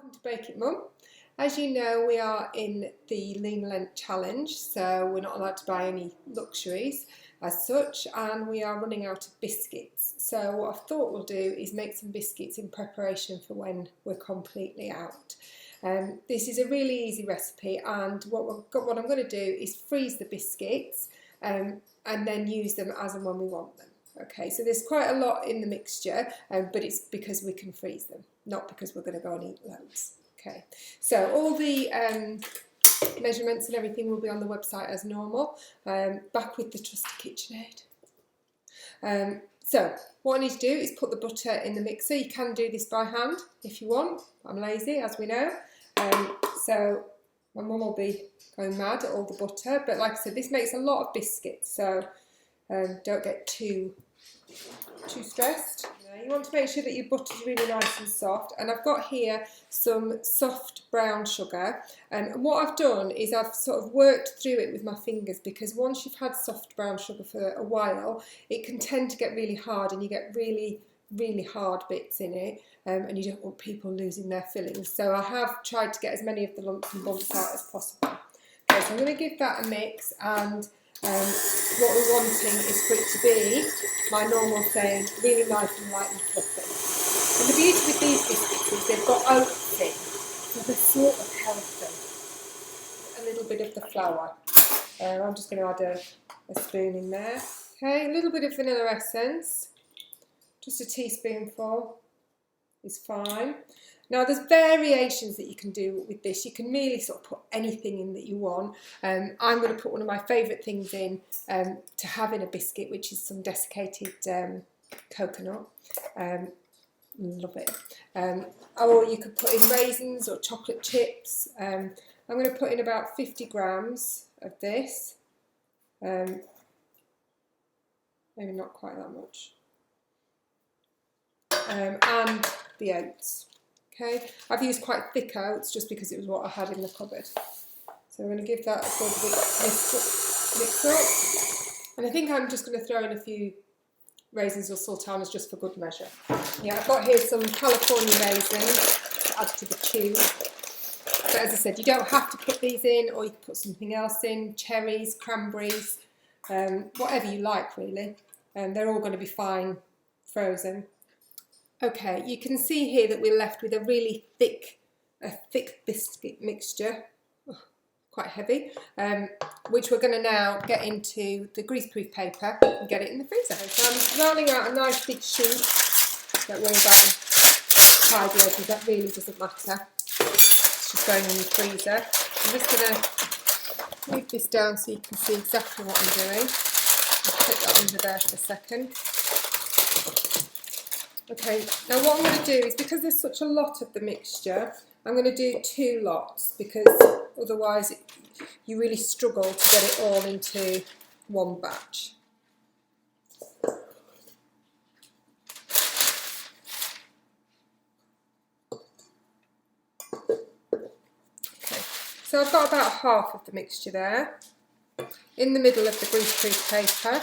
Welcome to Bake It Mum. As you know, we are in the Lean Lent Challenge, so we're not allowed to buy any luxuries as such, and we are running out of biscuits. So what I thought we'll do is make some biscuits in preparation for when we're completely out. This is a really easy recipe, and what I'm going to do is freeze the biscuits and then use them as and when we want them. Okay, so there's quite a lot in the mixture, but it's because we can freeze them, not because we're going to go and eat loads. Okay, so all the measurements and everything will be on the website as normal, back with the trusty KitchenAid. So what I need to do is put the butter in the mixer. You can do this by hand if you want. I'm lazy, as we know. So my mum will be going mad at all the butter, but like I said, this makes a lot of biscuits, so don't get too stressed. You want to make sure that your butter is really nice and soft, and I've got here some soft brown sugar, and what I've done is I've sort of worked through it with my fingers, because once you've had soft brown sugar for a while, it can tend to get really hard and you get really hard bits in it, and you don't want people losing their fillings. So I have tried to get as many of the lumps and bumps out as possible. Okay, so I'm going to give that a mix, and what we're wanting is for it to be my normal thing, really nice and light and fluffy. And the beauty with these biscuits is they've got oats in, so they're sort of healthy. A little bit of the flour. I'm just going to add a spoon in there. Okay, a little bit of vanilla essence, just a teaspoonful is fine. Now there's variations that you can do with this. You can really sort of put anything in that you want. I'm going to put one of my favourite things in to have in a biscuit, which is some desiccated coconut. Love it. Or you could put in raisins or chocolate chips. I'm going to put in about 50 grams of this. Maybe not quite that much. And the oats. Okay, I've used quite thick oats just because it was what I had in the cupboard. So I'm going to give that a good mix up. And I think I'm just going to throw in a few raisins or sultanas just for good measure. Yeah, I've got here some California raisins to add to the chew. But as I said, you don't have to put these in, or you can put something else in, cherries, cranberries, whatever you like really. They're all going to be fine frozen. Okay, you can see here that we're left with a really thick biscuit mixture, quite heavy, which we're going to now get into the greaseproof paper and get it in the freezer. So I'm rolling out a nice big sheet. Don't worry about tidy edges, that really doesn't matter. It's just going in the freezer. I'm just going to move this down so you can see exactly what I'm doing. I'll put that under there for a second. Okay, now what I'm going to do is, because there's such a lot of the mixture, I'm going to do 2 lots, because otherwise you really struggle to get it all into one batch. Okay, so I've got about half of the mixture there, in the middle of the greaseproof paper.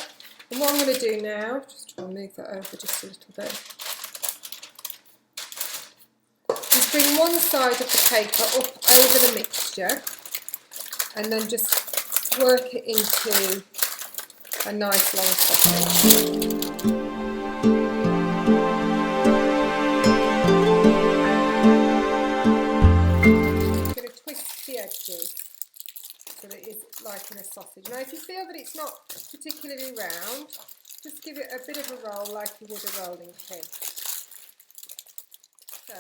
And what I'm going to do now, just try and move that over just a little bit, is bring one side of the paper up over the mixture and then just work it into a nice long sausage. I'm going to twist the edges so that it's like in a sausage. Now if you feel that it's not particularly round, just give it a bit of a roll like you would a rolling pin. So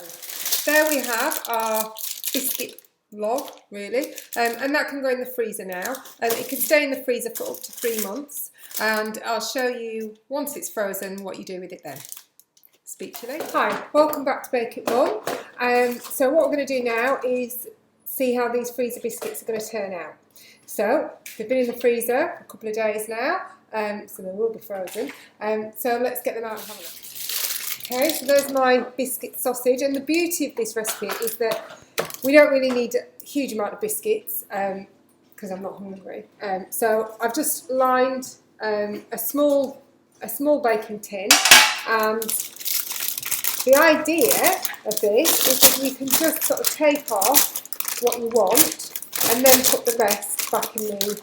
there we have our biscuit log, really, and that can go in the freezer now. It can stay in the freezer for up to 3 months, and I'll show you once it's frozen what you do with it then. Speak to you later. Hi, welcome back to Bake It Mum. So what we're going to do now is see how these freezer biscuits are going to turn out. So they've been in the freezer a couple of days now, so they will be frozen. So let's get them out and have a look. Okay, so there's my biscuit sausage, and the beauty of this recipe is that we don't really need a huge amount of biscuits because I'm not hungry. So I've just lined a small baking tin and The idea of this is that you can just sort of take off what you want and then put the rest back in the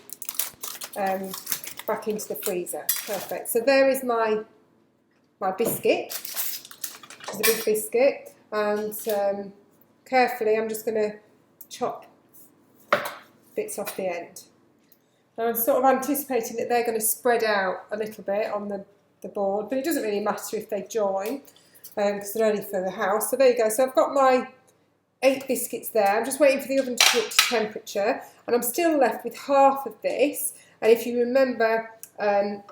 back into the freezer. Perfect. So there is my biscuit, which is a big biscuit, and carefully I'm just going to chop bits off the end. Now I'm sort of anticipating that they're going to spread out a little bit on the board, but it doesn't really matter if they join because they're only for the house. So there you go. So I've got my 8 biscuits there. I'm just waiting for the oven to cook to temperature, and I'm still left with half of this. And if you remember, there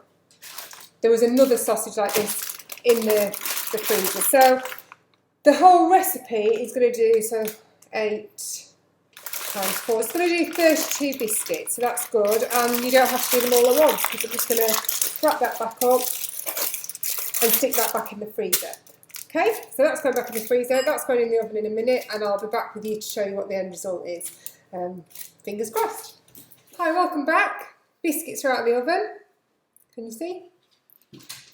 was another sausage like this in the freezer. So the whole recipe is going to do, so 8 times 4, it's going to do 32 biscuits, so that's good. And you don't have to do them all at once, because I'm just going to wrap that back up and stick that back in the freezer. Okay, so that's going back in the freezer, that's going in the oven in a minute, and I'll be back with you to show you what the end result is. Fingers crossed. Hi, welcome back. Biscuits are out of the oven. Can you see?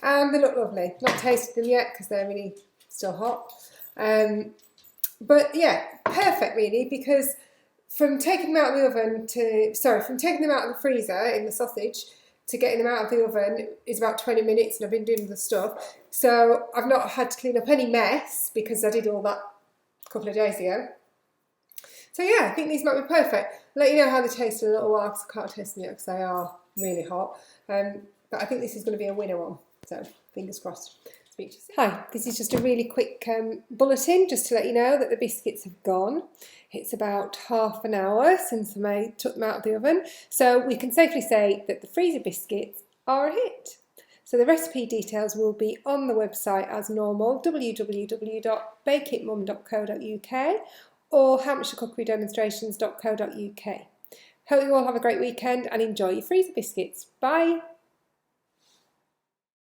And they look lovely. Not tasted them yet because they're really still hot. But yeah, perfect really, because from taking them out of the oven from taking them out of the freezer in the sausage to getting them out of the oven is about 20 minutes, and I've been doing the stuff. So I've not had to clean up any mess because I did all that a couple of days ago. So yeah, I think these might be perfect. I'll let you know how they taste in a little while because I can't taste them yet because they are really hot. But I think this is going to be a winner one. So fingers crossed. Speak to you soon. Hi, this is just a really quick bulletin just to let you know that the biscuits have gone. It's about half an hour since I took them out of the oven. So we can safely say that the freezer biscuits are a hit. So the recipe details will be on the website as normal, www.bakeitmum.co.uk or hampshirecookerydemonstrations.co.uk. Hope you all have a great weekend and enjoy your freezer biscuits. Bye!